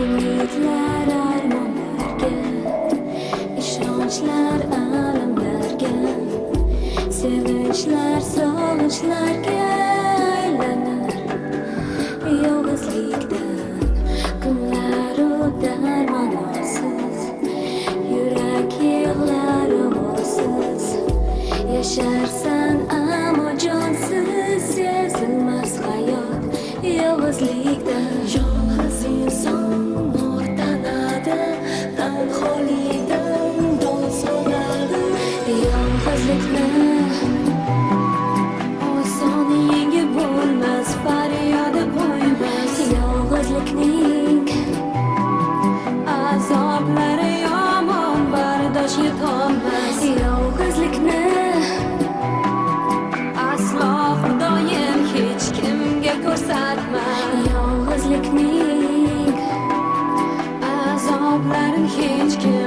Umidlar armonlarga, ishonchlar alamlarga, sevinchlar sog'inchlarga aylanar yolg'izlikdan kunlaru darmonsiz, yurak yig'lar ovozsiz, yasharsan ammo jonsiz, sezilmas hayot yolg'izlikdan. Yolg'iz inson o'rtanada, tanholikdan dod soladi. Yolg'izlikni oson yengib bo'lmas, faryodi qo'ymas. Yolg'izlikning azoblari yomon, bardosh yetolmas. Yolg'izlikni aslo Xudoyim hech kimga ko'rsatma. Yolg'izlikning azoblarini hech kim